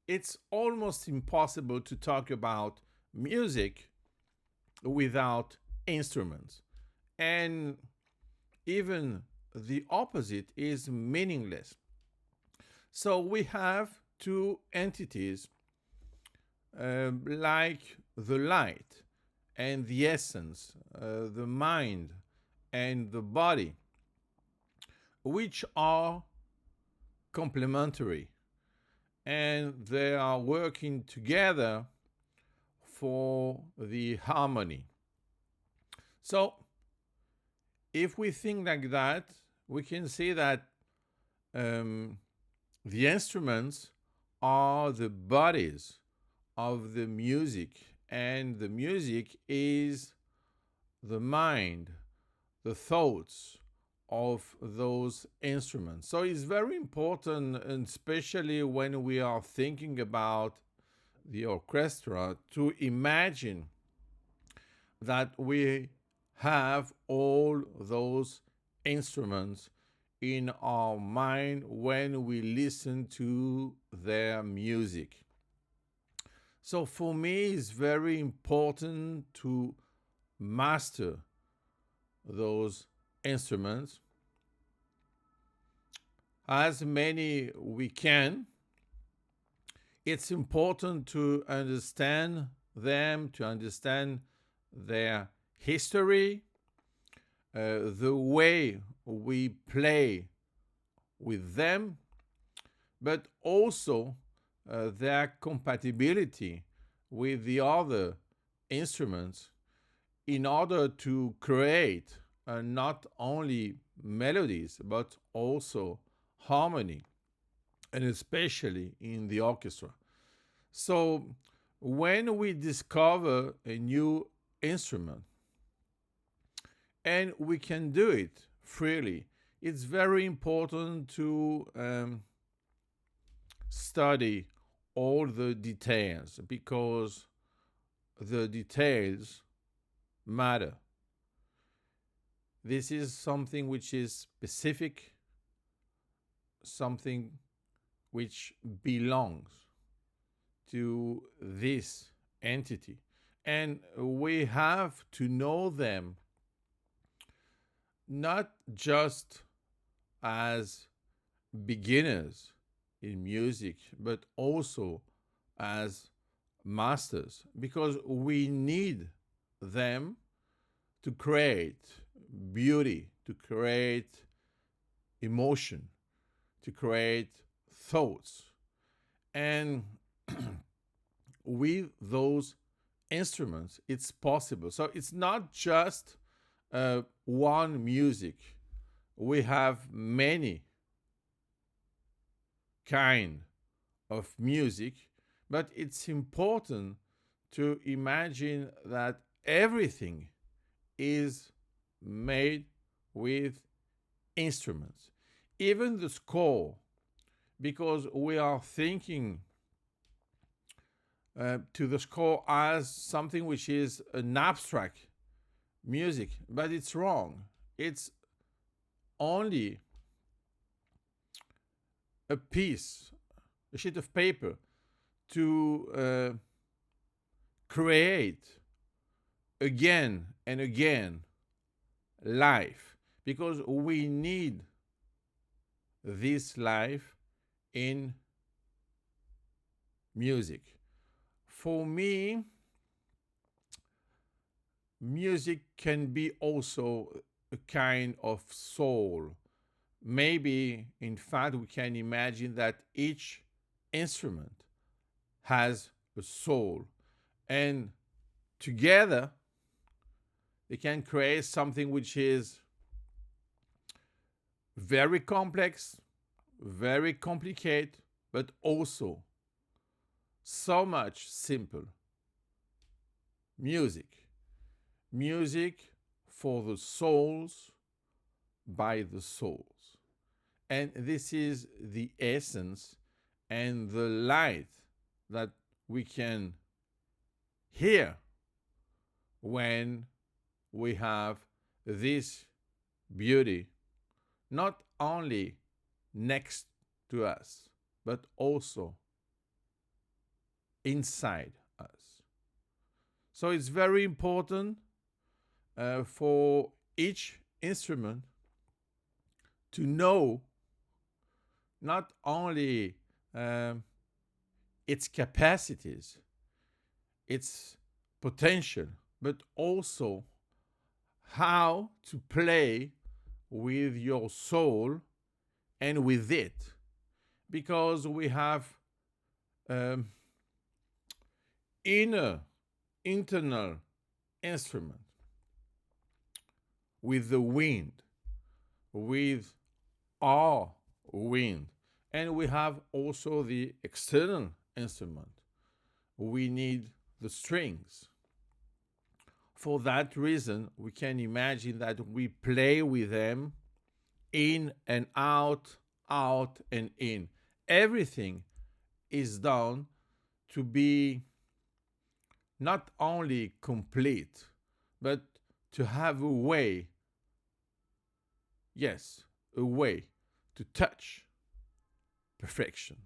it's almost impossible to talk about music without instruments. And even the opposite is meaningless. So we have two entities like the light and the essence, the mind and the body, which are complementary and they are working together for the harmony. So, if we think like that, we can say that um, the instruments are the bodies of the music, and the music is the mind, the thoughts of those instruments. So it's very important, and especially when we are thinking about the orchestra, to imagine that we have all those instruments in our mind when we listen to their music. So for me, it's very important to master those instruments as many we can. It's important to understand them, to understand their history, the way we play with them, but also their compatibility with the other instruments in order to create not only melodies but also harmony, and especially in the orchestra. So, when we discover a new instrument, and we can do it freely, it's very important to study all the details because the details matter. This is something which is specific, something which belongs to this entity. And we have to know them not just as beginners in music, but also as masters, because we need them to create beauty, to create emotion, to create thoughts. And with those instruments, it's possible. So it's not just one music. We have many kind of music, but it's important to imagine that everything is made with instruments, even the score, because we are thinking to the score as something which is an abstract music, but it's wrong. It's only a piece, a sheet of paper to create again and again life, because we need this life in music. For me, music can be also a kind of soul. Maybe, in fact, we can imagine that each instrument has a soul, and together they can create something which is very complex, very complicated, but also so much simple. Music. Music for the souls by the souls. And this is the essence and the light that we can hear when we have this beauty not only next to us, but also inside us. So it's very important for each instrument to know not only its capacities, its potential, but also how to play with your soul and with it. Because we have um, inner, internal instrument with the wind, with our wind, and we have also the external instrument. We need the strings. For that reason, we can imagine that we play with them in and out, out and in. Everything is done to be not only complete, but to have a way, yes, a way to touch perfection.